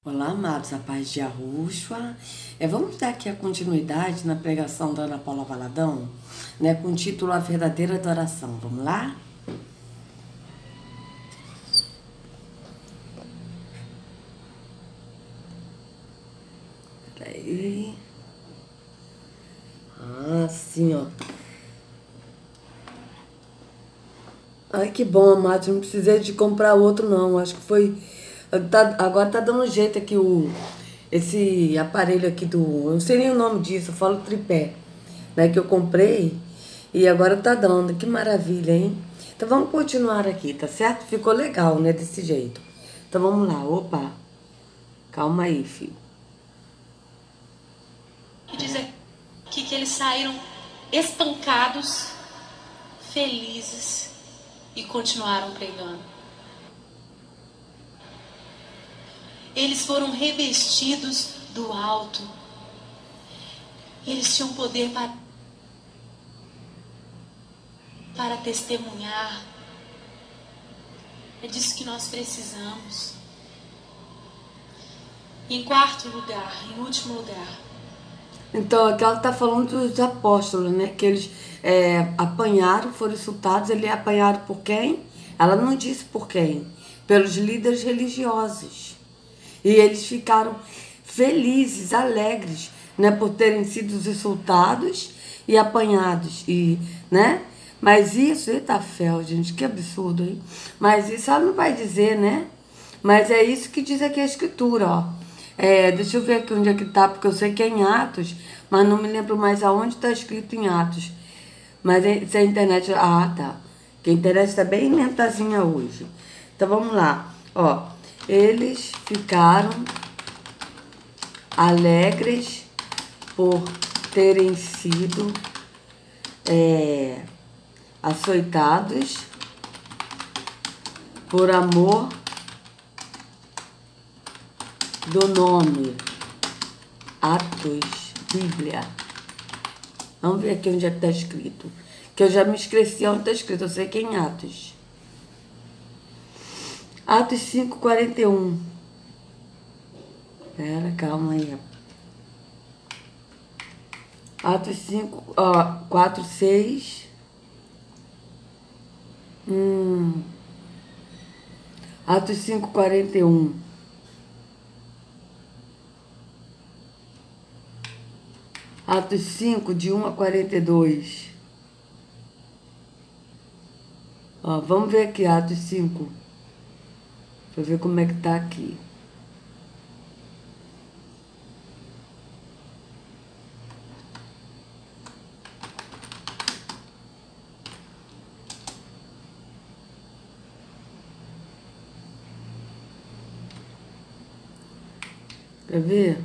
Olá, amados, a paz de Yahushua. Vamos dar aqui a continuidade na pregação da Ana Paula Valadão, né, com o título A Verdadeira Adoração. Vamos lá? Peraí. Assim, ó. Ai, que bom, amados, não precisei de comprar outro, não. Acho que foi... agora tá dando jeito aqui esse aparelho aqui do... Eu não sei nem o nome disso, eu falo tripé, né? Que eu comprei e agora tá dando. Que maravilha, hein? Então vamos continuar aqui, tá certo? Ficou legal, né? Desse jeito. Então vamos lá. Opa. Calma aí, filho. E diz aqui que eles saíram espancados, felizes e continuaram pregando. Eles foram revestidos do alto. Eles tinham poder para testemunhar. É disso que nós precisamos. Em quarto lugar, em último lugar. Então, aqui ela está falando dos apóstolos, né? Que eles apanharam, foram insultados. Eles apanharam por quem? Ela não disse por quem. Pelos líderes religiosos. E eles ficaram felizes, alegres, né? Por terem sido insultados e apanhados. E, né? Mas isso, eita fel, gente, que absurdo, hein? Mas isso ela não vai dizer, né? Mas é isso que diz aqui a escritura, ó. Deixa eu ver aqui onde é que tá, porque eu sei que é em Atos, mas não me lembro mais aonde está escrito em Atos. Mas se a internet... Ah, tá. Que a internet está bem lentazinha hoje. Então, vamos lá. Ó, eles ficaram alegres por terem sido açoitados por amor do nome. Atos, Bíblia. Vamos ver aqui onde é que está escrito. Que eu já me esqueci onde está escrito. Eu sei que é em Atos. Atos 5:41. Pera, calma aí. Atos 5, 4:6. Atos 5:41. Atos 5, de 1 a 42. Ó, vamos ver aqui, Atos 5. Deixa eu ver como é que tá aqui. Quer ver?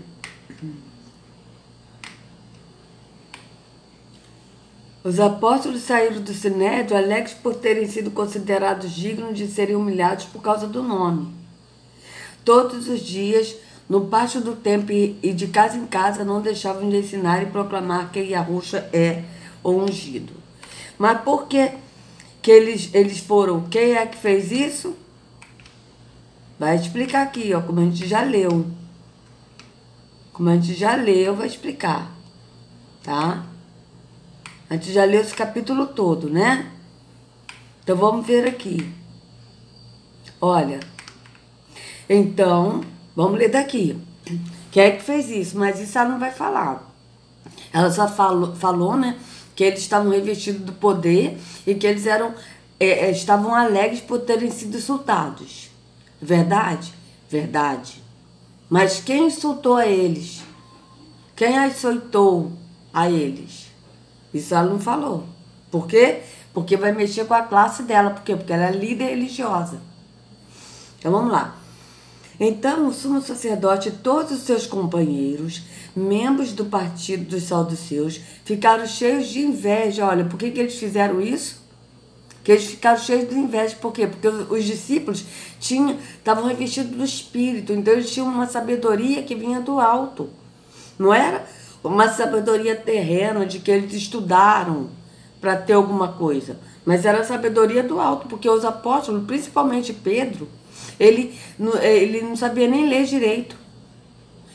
Os apóstolos saíram do sinédrio alegres por terem sido considerados dignos de serem humilhados por causa do nome. Todos os dias, no pátio do templo e de casa em casa, não deixavam de ensinar e proclamar que Yahushua é o ungido. Mas por que eles foram? Quem é que fez isso? Vai explicar aqui, ó, como a gente já leu. Como a gente já leu, vai explicar, tá? A gente já leu esse capítulo todo, né? Então, vamos ver aqui. Olha. Então, vamos ler daqui. Quem é que fez isso? Mas isso ela não vai falar. Ela só falou, né? Que eles estavam revestidos do poder e que eles estavam alegres por terem sido insultados. Verdade? Verdade. Mas quem insultou a eles? Quem açoitou a eles? Isso ela não falou. Por quê? Porque vai mexer com a classe dela. Por quê? Porque ela é líder religiosa. Então, vamos lá. Então, o sumo sacerdote e todos os seus companheiros, membros do partido dos saduceus, ficaram cheios de inveja. Olha, por que eles fizeram isso? Que eles ficaram cheios de inveja. Por quê? Porque os discípulos estavam revestidos do Espírito. Então, eles tinham uma sabedoria que vinha do alto. Não era uma sabedoria terrena de que eles estudaram para ter alguma coisa. Mas era a sabedoria do alto. Porque os apóstolos, principalmente Pedro, ele não sabia nem ler direito.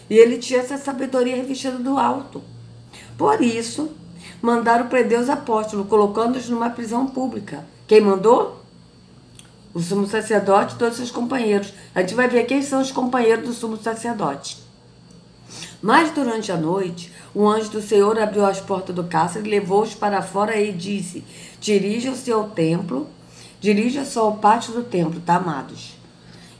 E ele tinha essa sabedoria revestida do alto. Por isso, mandaram prender os apóstolos, colocando-os numa prisão pública. Quem mandou? O sumo sacerdote e todos os seus companheiros. A gente vai ver quem são os companheiros do sumo sacerdote. Mas durante a noite, o anjo do Senhor abriu as portas do cárcere, levou-os para fora e disse: dirijam-se ao templo, dirijam-se ao pátio do templo, tá, amados?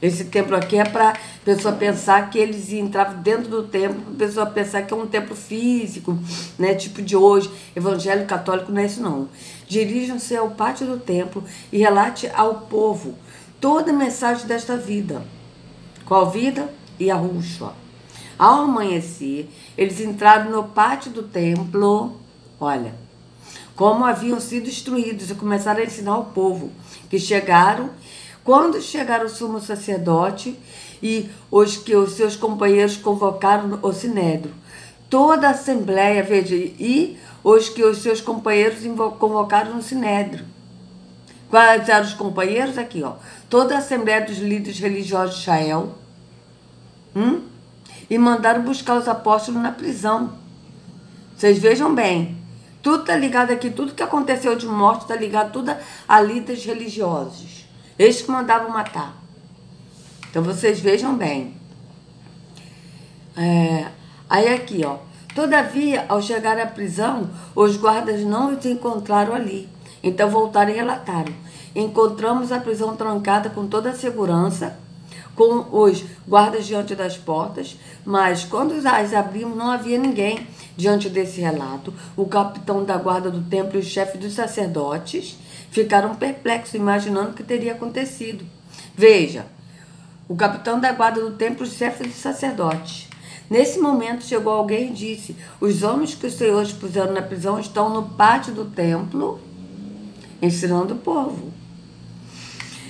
Esse templo aqui é para a pessoa pensar que eles entravam dentro do templo, para a pessoa pensar que é um templo físico, né, tipo de hoje, evangélico católico, não é isso não. Dirijam-se ao pátio do templo e relate ao povo toda a mensagem desta vida. Qual vida? Yahushua. Ao amanhecer, eles entraram no pátio do templo, olha, como haviam sido instruídos, e começaram a ensinar ao povo, que chegaram. Quando chegaram o sumo sacerdote e os seus companheiros convocaram o sinédrio, toda a assembleia, veja, e os seus companheiros convocaram no sinédrio. Quais eram os companheiros? Aqui, ó. Toda a assembleia dos líderes religiosos de Israel, e mandaram buscar os apóstolos na prisão. Vocês vejam bem, tudo está ligado aqui, tudo que aconteceu de morte está ligado tudo a líderes religiosos. Eles que mandavam matar. Então vocês vejam bem. Aí aqui, ó. Todavia, ao chegar à prisão, os guardas não os encontraram ali. Então voltaram e relataram: encontramos a prisão trancada com toda a segurança, com os guardas diante das portas, mas quando as abrimos não havia ninguém. Diante desse relato, o capitão da guarda do templo e o chefe dos sacerdotes ficaram perplexos, imaginando o que teria acontecido. Veja, o capitão da guarda do templo e o chefe dos sacerdotes. Nesse momento chegou alguém e disse: os homens que os senhores puseram na prisão estão no pátio do templo ensinando o povo.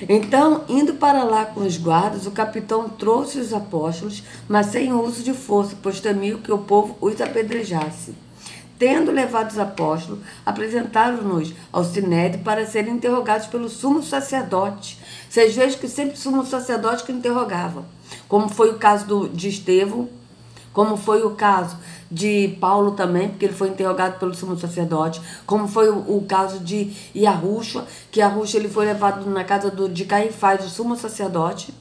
Então, indo para lá com os guardas, o capitão trouxe os apóstolos, mas sem o uso de força, pois temia que o povo os apedrejasse. Tendo levado os apóstolos, apresentaram-nos ao sinédrio para serem interrogados pelo sumo sacerdote. Vocês vejam que sempre o sumo sacerdote que interrogava, como foi o caso de Estevão, como foi o caso de Paulo também, porque ele foi interrogado pelo sumo sacerdote, como foi o caso de Yahushua, que Yahushua ele foi levado na casa de Caifás, o sumo sacerdote,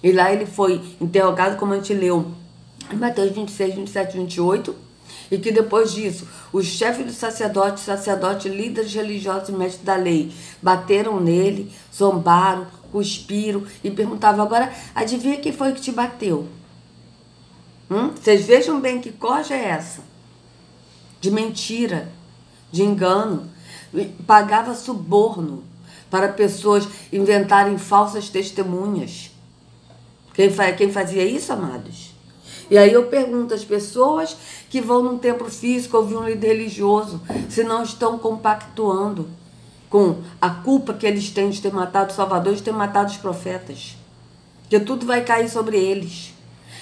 e lá ele foi interrogado, como a gente leu em Mateus 26, 27, 28, e que depois disso, os chefes do sacerdote, líderes religiosos e mestres da lei, bateram nele, zombaram, cuspiram e perguntavam: agora, adivinha quem foi que te bateu? Vocês vejam bem que corja é essa, de mentira, de engano. Pagava suborno para pessoas inventarem falsas testemunhas. Quem fazia isso, amados? E aí eu pergunto, as pessoas que vão num templo físico ouvir um líder religioso, se não estão compactuando com a culpa que eles têm de ter matado o Salvador, de ter matado os profetas, que tudo vai cair sobre eles.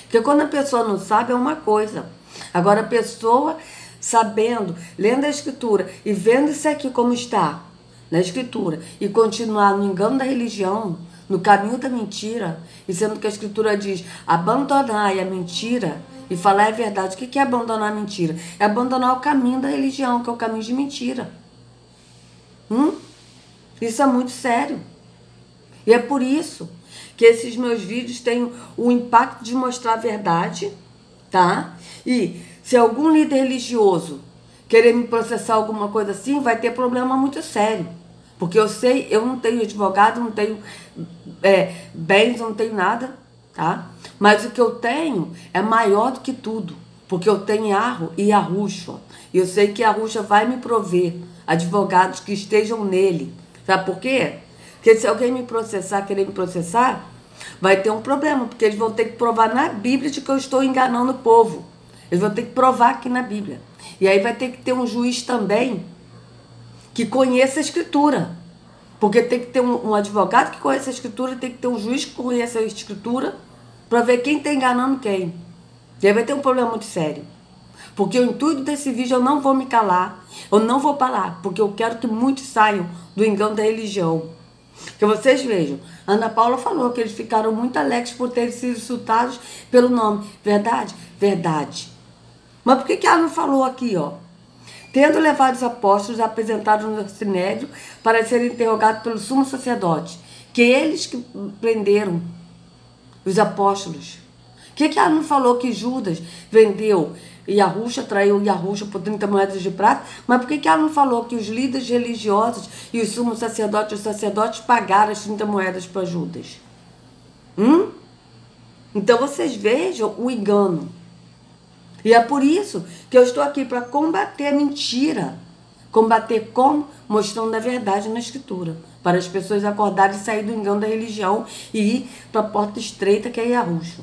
Porque quando a pessoa não sabe é uma coisa. Agora a pessoa sabendo, lendo a Escritura e vendo isso aqui como está na Escritura e continuar no engano da religião, no caminho da mentira, e sendo que a Escritura diz: abandonai a mentira e falar a verdade. O que é abandonar a mentira? É abandonar o caminho da religião, que é o caminho de mentira. Isso é muito sério. E é por isso que esses meus vídeos têm o impacto de mostrar a verdade, tá? E se algum líder religioso querer me processar alguma coisa assim, vai ter problema muito sério. Porque eu sei, eu não tenho advogado, não tenho bens, não tenho nada, tá? Mas o que eu tenho é maior do que tudo. Porque eu tenho Arro e Yahushua. E eu sei que Yahushua vai me prover advogados que estejam nele. Sabe por quê? Porque se alguém me processar, querer me processar, vai ter um problema, porque eles vão ter que provar na Bíblia de que eu estou enganando o povo. Eles vão ter que provar aqui na Bíblia. E aí vai ter que ter um juiz também que conheça a Escritura. Porque tem que ter um advogado que conheça a Escritura, tem que ter um juiz que conheça a Escritura para ver quem está enganando quem. E aí vai ter um problema muito sério. Porque o intuito desse vídeo eu não vou me calar, eu não vou parar, porque eu quero que muitos saiam do engano da religião. Que vocês vejam, Ana Paula falou que eles ficaram muito alegres por terem sido insultados pelo nome. Verdade? Verdade. Mas por que ela não falou aqui, ó? Tendo levado os apóstolos, apresentados no sinédrio para serem interrogados pelo sumo sacerdote, que eles que prenderam os apóstolos. Por que ela não falou que Judas vendeu Yahusha, traiu Yahusha por 30 moedas de prata? Mas por que ela não falou que os líderes religiosos e os sumos sacerdotes e os sacerdotes pagaram as 30 moedas para Judas? Então vocês vejam o engano. E é por isso que eu estou aqui para combater a mentira. Combater como? Mostrando a verdade na Escritura. Para as pessoas acordarem e sair do engano da religião e ir para a porta estreita que é Yahusha.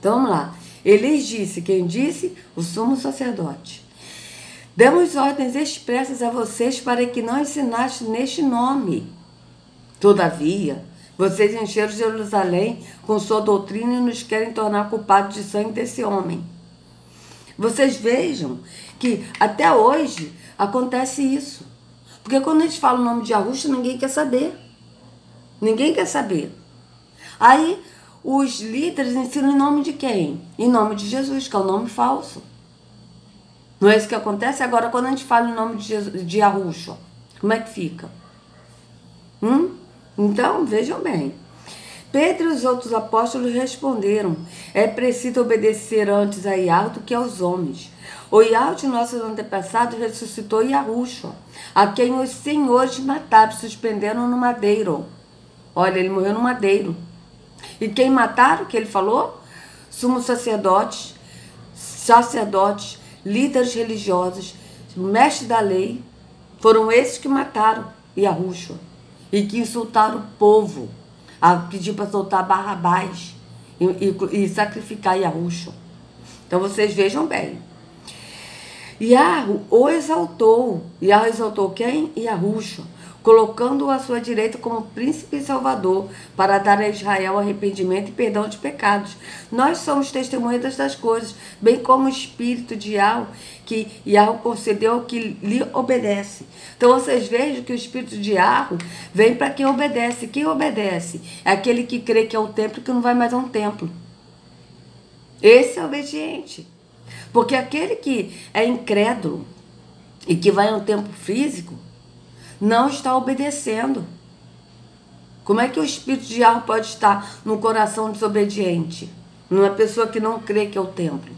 Então vamos lá. Eles disse, quem disse? O sumo sacerdote. Demos ordens expressas a vocês para que não ensinassem neste nome. Todavia, vocês encheram Jerusalém com sua doutrina e nos querem tornar culpados de sangue desse homem. Vocês vejam que até hoje acontece isso. Porque quando a gente fala o nome de Yahusha, ninguém quer saber. Ninguém quer saber. Aí os líderes ensinam em nome de quem? Em nome de Jesus, que é o nome falso. Não é isso que acontece? Agora, quando a gente fala em nome de Yahusha, como é que fica? Então, vejam bem. Pedro e os outros apóstolos responderam: é preciso obedecer antes a Yahweh do que aos homens. O Yahweh de nossos antepassados ressuscitou Yahusha, a quem os senhores mataram, suspenderam no madeiro. Olha, ele morreu no madeiro. E quem mataram, que ele falou? Sumos sacerdotes, líderes religiosos, mestres da lei. Foram esses que mataram Yahusha e que insultaram o povo a pedir para soltar Barrabás e sacrificar Yahusha. Então vocês vejam bem. Yahweh o exaltou. Yahweh exaltou quem? Yahusha, colocando-o à sua direita como príncipe e salvador, para dar a Israel arrependimento e perdão de pecados. Nós somos testemunhas destas coisas, bem como o Espírito de Yahweh, que Yahweh concedeu ao que lhe obedece. Então vocês vejam que o Espírito de Yahweh vem para quem obedece. Quem obedece? É aquele que crê que é o templo e que não vai mais a um templo. Esse é obediente. Porque aquele que é incrédulo e que vai a um templo físico, não está obedecendo. Como é que o Espírito de Yahweh pode estar num coração desobediente? Numa pessoa que não crê que é o templo?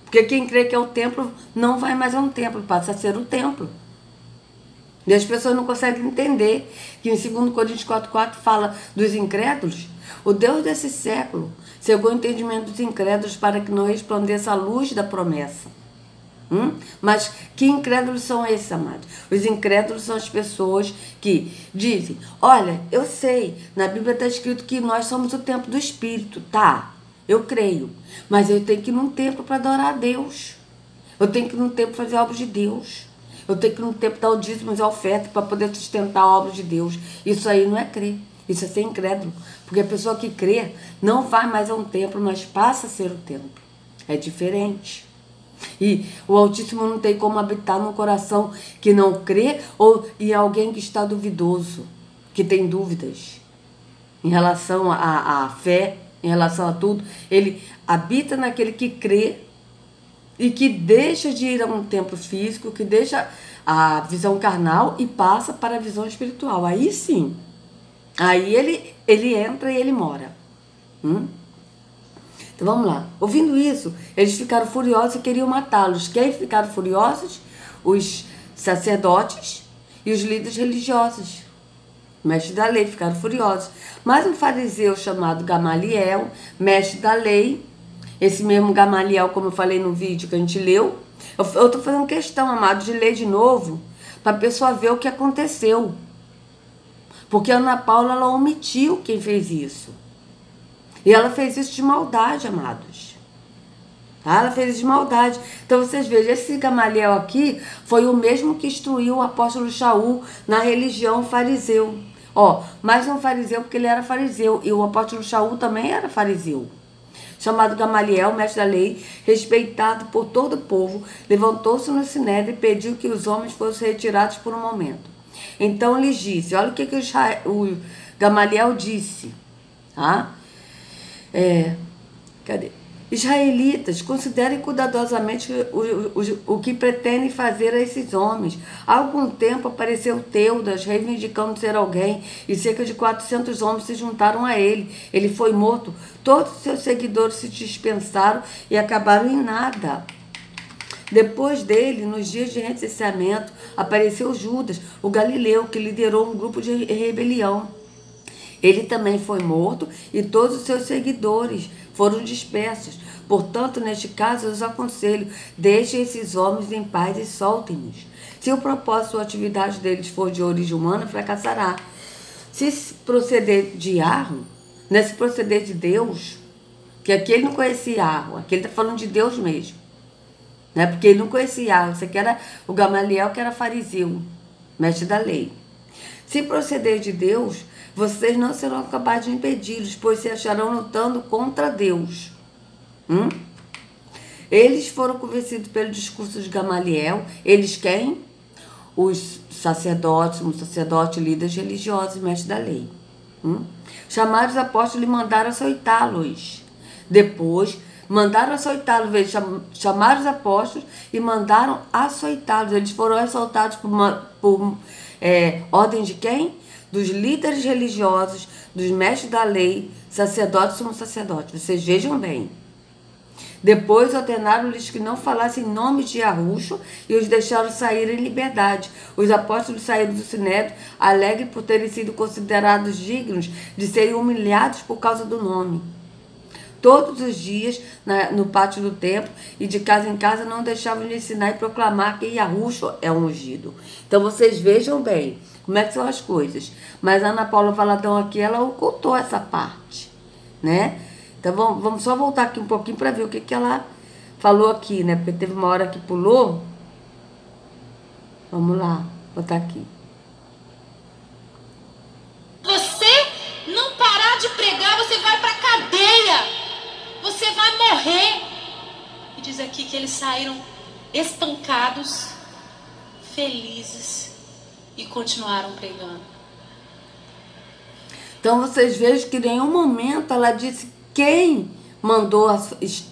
Porque quem crê que é o templo não vai mais a um templo, passa a ser o templo. E as pessoas não conseguem entender que em 2 Coríntios 4,4 fala dos incrédulos. O Deus desse século cegou o entendimento dos incrédulos para que não resplandeça a luz da promessa. Mas que incrédulos são esses, amados? Os incrédulos são as pessoas que dizem: olha, eu sei, na Bíblia está escrito que nós somos o templo do Espírito. Tá, eu creio, mas eu tenho que ir num templo para adorar a Deus. Eu tenho que ir num templo fazer a obra de Deus. Eu tenho que ir num templo dar o dízimo e a oferta para poder sustentar a obra de Deus. Isso aí não é crer, isso é ser incrédulo. Porque a pessoa que crê não vai mais a um templo, mas passa a ser o templo. É diferente. E o Altíssimo não tem como habitar num coração que não crê ou em alguém que está duvidoso, que tem dúvidas em relação à fé, em relação a tudo. Ele habita naquele que crê e que deixa de ir a um templo físico, que deixa a visão carnal e passa para a visão espiritual. Aí sim, aí ele entra e ele mora. Então vamos lá. Ouvindo isso, eles ficaram furiosos e queriam matá-los. Quem ficaram furiosos? Os sacerdotes e os líderes religiosos. Mestre da lei ficaram furiosos. Mas um fariseu chamado Gamaliel, mestre da lei, esse mesmo Gamaliel, como eu falei no vídeo que a gente leu, eu estou fazendo questão, amado, de ler de novo, para a pessoa ver o que aconteceu. Porque a Ana Paula, ela omitiu quem fez isso. E ela fez isso de maldade, amados. Tá? Ela fez isso de maldade. Então vocês vejam, esse Gamaliel aqui foi o mesmo que instruiu o apóstolo Shaul na religião fariseu. Mais um fariseu, porque ele era fariseu. E o apóstolo Shaul também era fariseu. Chamado Gamaliel, mestre da lei, respeitado por todo o povo, levantou-se no sinédrio e pediu que os homens fossem retirados por um momento. Então lhes disse, olha o que o Gamaliel disse, tá? Cadê? Israelitas, considerem cuidadosamente o que pretendem fazer a esses homens. Há algum tempo apareceu Teudas, reivindicando ser alguém, e cerca de 400 homens se juntaram a ele. Ele foi morto, todos os seus seguidores se dispensaram e acabaram em nada. Depois dele, nos dias de recenseamento, apareceu Judas, o galileu, que liderou um grupo de rebelião. Ele também foi morto e todos os seus seguidores foram dispersos. Portanto, neste caso, eu os aconselho, deixem esses homens em paz e soltem-nos. Se o propósito ou atividade deles for de origem humana, fracassará. Se proceder de Arro, nesse proceder de Deus, que aqui ele não conhecia Arro, aqui ele está falando de Deus mesmo, né? Porque ele não conhecia Arro, você que era o Gamaliel, que era fariseu, mestre da lei. Se proceder de Deus, vocês não serão capazes de impedi-los, pois se acharão lutando contra Deus. Eles foram convencidos pelo discurso de Gamaliel. Eles quem? Os sacerdotes, líderes religiosos, mestres da lei. Chamaram os apóstolos e mandaram açoitá-los. Depois, mandaram açoitá-los. Chamaram os apóstolos e mandaram açoitá-los. Eles foram açoitados por ordem de quem? Dos líderes religiosos, dos mestres da lei, sacerdotes e sumos sacerdotes. Vocês vejam bem. Depois ordenaram-lhes que não falassem em nome de Arruxo e os deixaram sair em liberdade. Os apóstolos saíram do sinédrio, alegres por terem sido considerados dignos de serem humilhados por causa do nome. Todos os dias, no pátio do templo e de casa em casa, não deixavam de ensinar e proclamar que Arruxo é um ungido. Então vocês vejam bem como é que são as coisas. Mas a Ana Paula Valadão aqui, ela ocultou essa parte, né? Então vamos só voltar aqui um pouquinho para ver o que ela falou aqui, né? Porque teve uma hora que pulou. Vamos lá, botar aqui. Você não parar de pregar, você vai para cadeia. Você vai morrer. E diz aqui que eles saíram espancados, felizes e continuaram pregando. Então vocês vejam que em nenhum momento ela disse quem mandou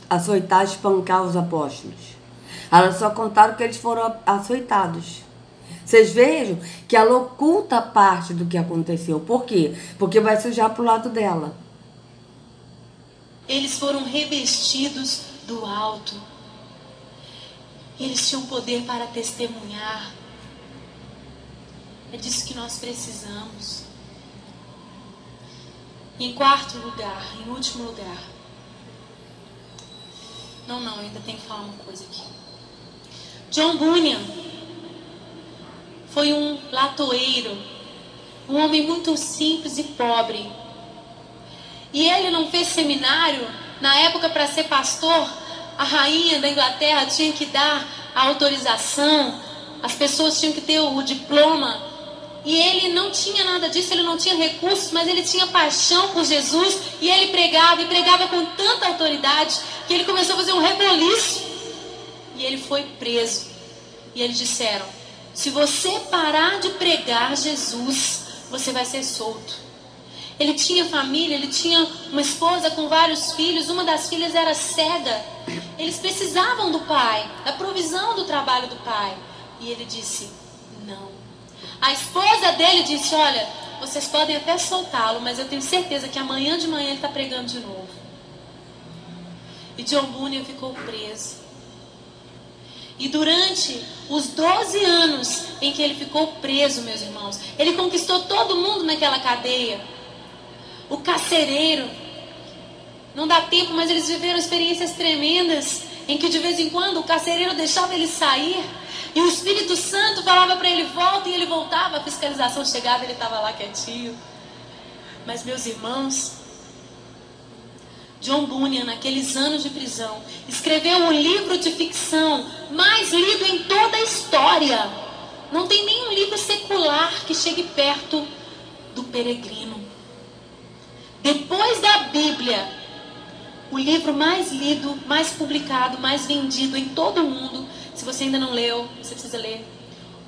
açoitar, espancar os apóstolos. Elas só contaram que eles foram açoitados. Vocês vejam que ela oculta parte do que aconteceu. Por quê? Porque vai sujar pro lado dela. Eles foram revestidos do alto. Eles tinham poder para testemunhar. É disso que nós precisamos. Em quarto lugar, em último lugar. Não, ainda tem que falar uma coisa aqui. John Bunyan foi um latoeiro, um homem muito simples e pobre. E ele não fez seminário. Na época, para ser pastor, a rainha da Inglaterra tinha que dar a autorização, as pessoas tinham que ter o diploma. E ele não tinha nada disso, ele não tinha recursos, mas ele tinha paixão por Jesus. E ele pregava, e pregava com tanta autoridade, que ele começou a fazer um reboliço. E ele foi preso. E eles disseram, se você parar de pregar Jesus, você vai ser solto. Ele tinha família, ele tinha uma esposa com vários filhos, uma das filhas era cega. Eles precisavam do pai, da provisão do trabalho do pai. E ele disse, não. A esposa dele disse, olha, vocês podem até soltá-lo, mas eu tenho certeza que amanhã de manhã ele está pregando de novo. E John Bunyan ficou preso. E durante os 12 anos em que ele ficou preso, meus irmãos, ele conquistou todo mundo naquela cadeia. O carcereiro, não dá tempo, mas eles viveram experiências tremendas, em que de vez em quando o carcereiro deixava ele sair, e o Espírito Santo falava para ele, volta, e ele voltava, a fiscalização chegava, ele estava lá quietinho. Mas, meus irmãos, John Bunyan, naqueles anos de prisão, escreveu um livro de ficção mais lido em toda a história. Não tem nenhum livro secular que chegue perto do Peregrino. Depois da Bíblia, o livro mais lido, mais publicado, mais vendido em todo o mundo, se você ainda não leu, você precisa ler,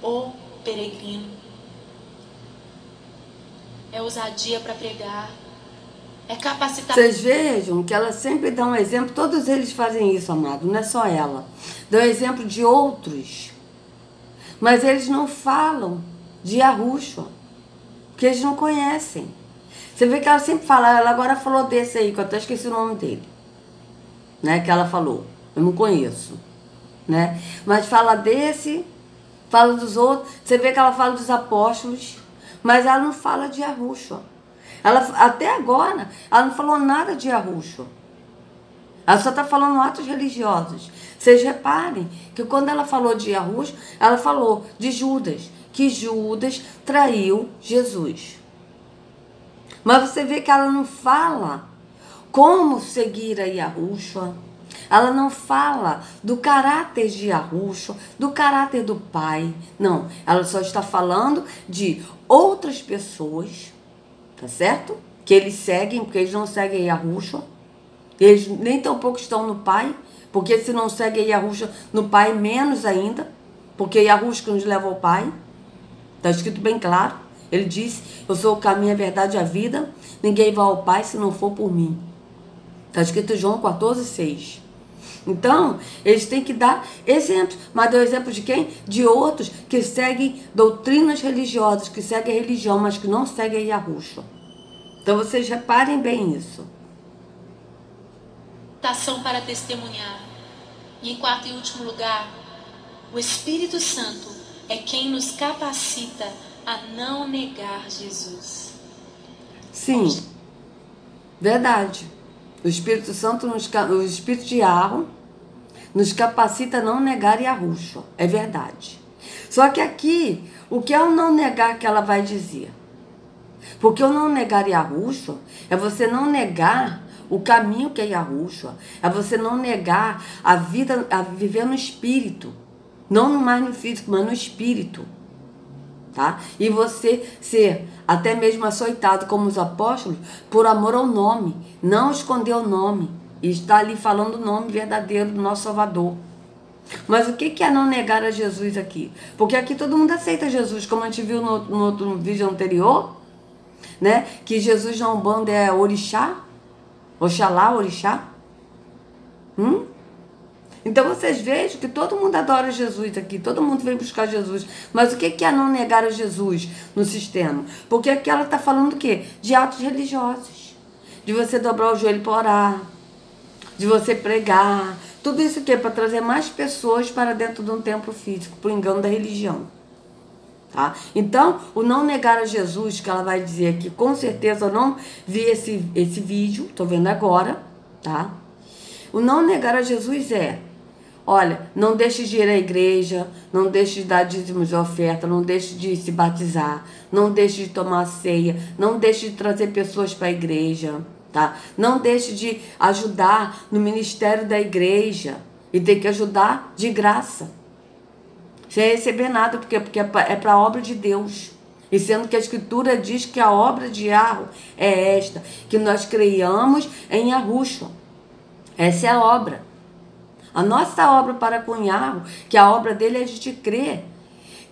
O Peregrino. é ousadia para pregar, é capacitar. Vocês vejam que ela sempre dá um exemplo, todos eles fazem isso, amado, não é só ela. Dá um exemplo de outros, mas eles não falam de Yahushua, porque eles não conhecem. Você vê que ela sempre fala, ela agora falou desse aí, que eu até esqueci o nome dele, né, que ela falou, eu não conheço, né, mas fala desse, fala dos outros, você vê que ela fala dos apóstolos, mas ela não fala de Yahushua. Ela, até agora, ela não falou nada de Yahushua. Ela só está falando atos religiosos. Vocês reparem que quando ela falou de Yahushua, ela falou de Judas, que Judas traiu Jesus. Mas você vê que ela não fala como seguir a Yahushua. Ela não fala do caráter de Yahushua, do caráter do Pai. Não, ela só está falando de outras pessoas, tá certo? Que eles seguem, porque eles não seguem Yahushua. Eles nem tão pouco estão no Pai, porque se não seguem Yahushua no Pai, menos ainda, porque Yahushua nos leva ao Pai. Está escrito bem claro. Ele disse, eu sou o caminho, a verdade e a vida. Ninguém vai ao Pai se não for por mim. Está escrito em João 14:6. Então, eles têm que dar exemplos. Mas deu exemplo de quem? De outros que seguem doutrinas religiosas, que seguem a religião, mas que não seguem a Yahushua. Então, vocês reparem bem isso. Ação para testemunhar. E em quarto e último lugar, o Espírito Santo é quem nos capacita a não negar Jesus. Sim, verdade. O Espírito Santo, o Espírito de Yahweh, nos capacita a não negar Yahushua. É verdade. Só que aqui, o que é o não negar que ela vai dizer? Porque o não negar Yahushua é você não negar o caminho que é Yahushua. É você não negar a vida, a viver no Espírito. Não mais no físico, mas no Espírito. Tá? E você ser até mesmo açoitado como os apóstolos por amor ao nome, não esconder o nome e estar ali falando o nome verdadeiro do nosso Salvador. Mas o que é não negar a Jesus aqui? Porque aqui todo mundo aceita Jesus, como a gente viu no outro vídeo anterior, né? Que Jesus na Umbanda é orixá, Oxalá, orixá. Então vocês vejam que todo mundo adora Jesus aqui, todo mundo vem buscar Jesus. Mas o que é não negar a Jesus no sistema? Porque aqui ela está falando do quê? De atos religiosos. De você dobrar o joelho para orar, de você pregar. Tudo isso aqui é para trazer mais pessoas para dentro de um templo físico, por engano da religião. Tá? Então, o não negar a Jesus, que ela vai dizer aqui, com certeza eu não vi esse vídeo, estou vendo agora, tá? O não negar a Jesus é, olha, não deixe de ir à igreja, não deixe de dar dízimos de oferta, não deixe de se batizar, não deixe de tomar ceia, não deixe de trazer pessoas para a igreja, tá? Não deixe de ajudar no ministério da igreja e tem que ajudar de graça, sem receber nada, porque é para a obra de Deus. E sendo que a Escritura diz que a obra de Yahweh é esta, que nós creiamos em Yahushua. Essa é a obra. A nossa obra para com Yahweh, que a obra dele é a gente crer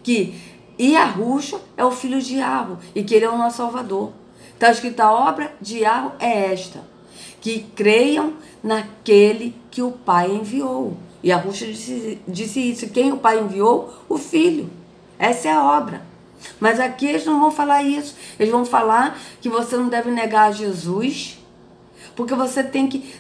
que Yahushua é o filho de Yahweh e que ele é o nosso Salvador. Está escrito, a obra de Yahweh é esta, que creiam naquele que o Pai enviou. E Yahushua disse isso, quem o Pai enviou? O Filho. Essa é a obra. Mas aqui eles não vão falar isso. Eles vão falar que você não deve negar a Jesus, porque você tem que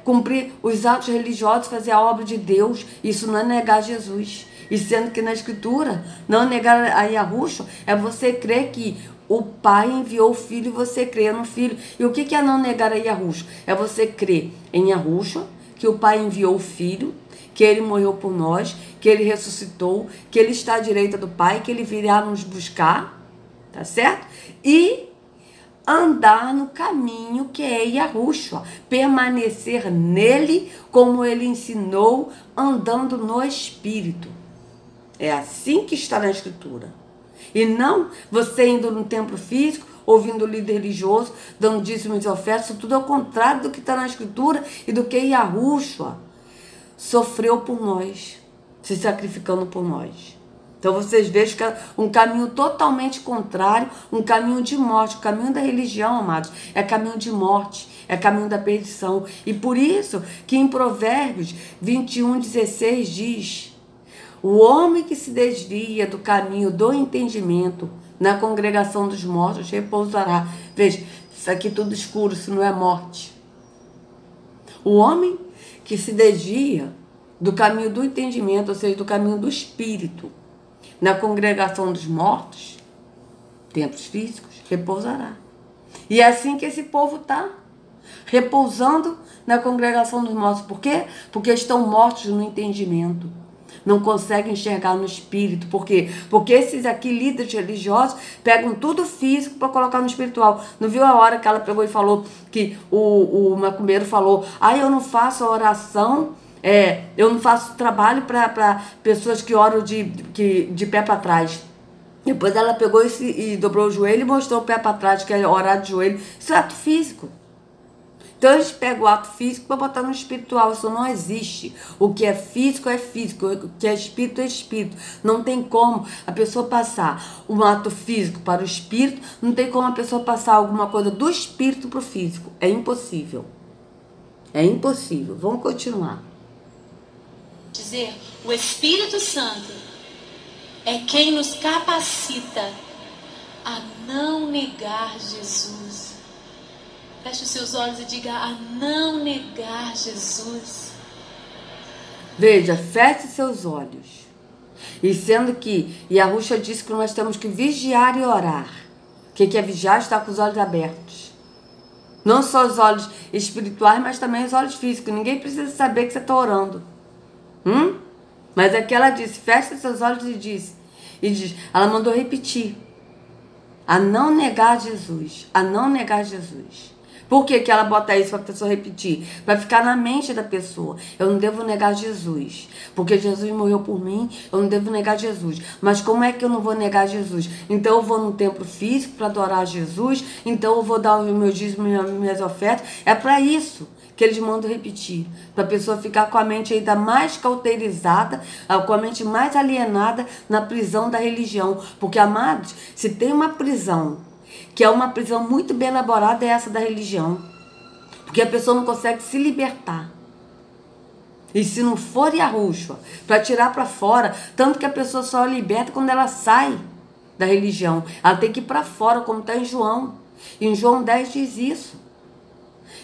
cumprir os atos religiosos, fazer a obra de Deus. Isso não é negar Jesus. E sendo que na Escritura, não negar a Yahushua é você crer que o Pai enviou o Filho e você crê no Filho. E o que é não negar a Yahushua? É você crer em Yahushua, que o Pai enviou o Filho, que ele morreu por nós, que ele ressuscitou, que ele está à direita do Pai, que ele virá nos buscar, tá certo? E andar no caminho que é Yahushua, permanecer nele como ele ensinou, andando no Espírito. É assim que está na Escritura. E não você indo no templo físico, ouvindo o líder religioso, dando dízimos e ofertas, tudo ao contrário do que está na Escritura e do que Yahushua sofreu por nós, se sacrificando por nós. Então vocês vejam que é um caminho totalmente contrário, um caminho de morte. O caminho da religião, amados, é caminho de morte, é caminho da perdição. E por isso que em Provérbios 21:16 diz: o homem que se desvia do caminho do entendimento na congregação dos mortos repousará. Veja, isso aqui tudo escuro, isso não é morte. O homem que se desvia do caminho do entendimento, ou seja, do caminho do espírito, na congregação dos mortos, templos físicos, repousará. E é assim que esse povo está, repousando na congregação dos mortos. Por quê? Porque estão mortos no entendimento. Não conseguem enxergar no espírito. Por quê? Porque esses aqui, líderes religiosos, pegam tudo físico para colocar no espiritual. Não viu a hora que ela pegou e falou que o macumbeiro falou: eu não faço oração, eu não faço trabalho para pessoas que oram de pé para trás. Depois ela pegou e dobrou o joelho e mostrou o pé para trás, que é orar de joelho. Isso é ato físico. Então eles pegam o ato físico para botar no espiritual. Isso não existe. O que é físico é físico, o que é espírito é espírito. Não tem como a pessoa passar um ato físico para o espírito, não tem como a pessoa passar alguma coisa do espírito para o físico. É impossível. É impossível. Vamos continuar. Dizer, o Espírito Santo é quem nos capacita a não negar Jesus. Feche os seus olhos e diga: a não negar Jesus. Veja, feche seus olhos. E sendo que Yahushua disse que nós temos que vigiar e orar. O que é vigiar? Estar com os olhos abertos. Não só os olhos espirituais, mas também os olhos físicos. Ninguém precisa saber que você está orando. Mas aqui ela disse: feche seus olhos e diz, ela mandou repetir: a não negar Jesus. A não negar Jesus. Por que ela bota isso para a pessoa repetir? Para ficar na mente da pessoa. Eu não devo negar Jesus. Porque Jesus morreu por mim, eu não devo negar Jesus. Mas como é que eu não vou negar Jesus? Então eu vou no templo físico para adorar Jesus. Então eu vou dar os meus dízimos e minhas ofertas. É para isso que eles mandam repetir. Para a pessoa ficar com a mente ainda mais cauterizada, com a mente mais alienada na prisão da religião. Porque, amados, se tem uma prisão que é uma prisão muito bem elaborada, é essa da religião. Porque a pessoa não consegue se libertar. E se não for Yahushua, para tirar para fora, tanto que a pessoa só liberta quando ela sai da religião. Ela tem que ir para fora, como está em João. E em João 10 diz isso.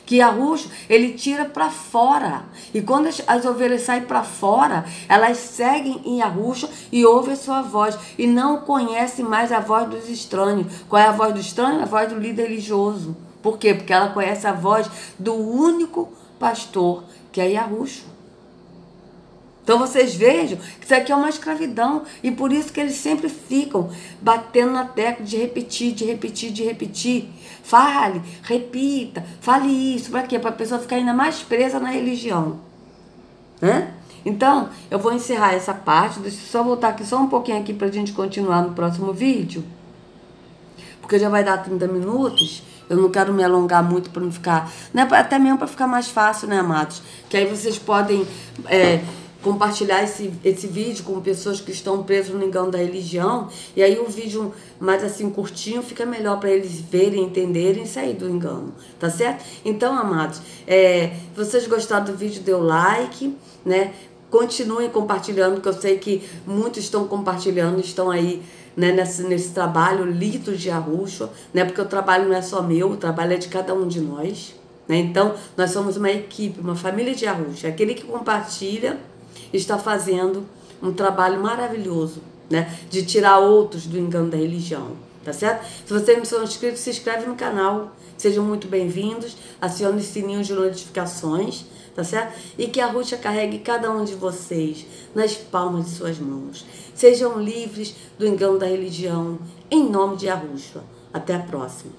Que Yahushua, ele tira para fora. E quando as ovelhas saem para fora, elas seguem em Yahushua e ouvem a sua voz. E não conhecem mais a voz dos estranhos. Qual é a voz do estranho? A voz do líder religioso. Por quê? Porque ela conhece a voz do único pastor, que é Yahushua. Então vocês vejam que isso aqui é uma escravidão. E por isso que eles sempre ficam batendo na tecla de repetir, de repetir, de repetir. Fale, repita, fale isso. Para quê? Para a pessoa ficar ainda mais presa na religião. Então, eu vou encerrar essa parte. Deixa eu só voltar aqui só um pouquinho aqui para a gente continuar no próximo vídeo. Porque já vai dar 30 minutos. Eu não quero me alongar muito para não ficar... Né? Até mesmo para ficar mais fácil, né, amados? Que aí vocês podem... compartilhar esse vídeo com pessoas que estão presas no engano da religião, e aí o vídeo mais assim curtinho fica melhor para eles verem, entenderem e sair do engano, tá certo? Então, amados, se vocês gostaram do vídeo, dê o like, né? Continuem compartilhando, que eu sei que muitos estão compartilhando, estão aí, né, nesse trabalho lido de Yahushua, né? Porque o trabalho não é só meu, o trabalho é de cada um de nós, né? Então, nós somos uma equipe, uma família de Yahushua. Aquele que compartilha está fazendo um trabalho maravilhoso, né? De tirar outros do engano da religião, tá certo? Se vocês não são inscritos, se inscreve no canal. Sejam muito bem-vindos. Acione o sininho de notificações, tá certo? E que a Yahushua carregue cada um de vocês nas palmas de suas mãos. Sejam livres do engano da religião, em nome de Yahushua. Até a próxima.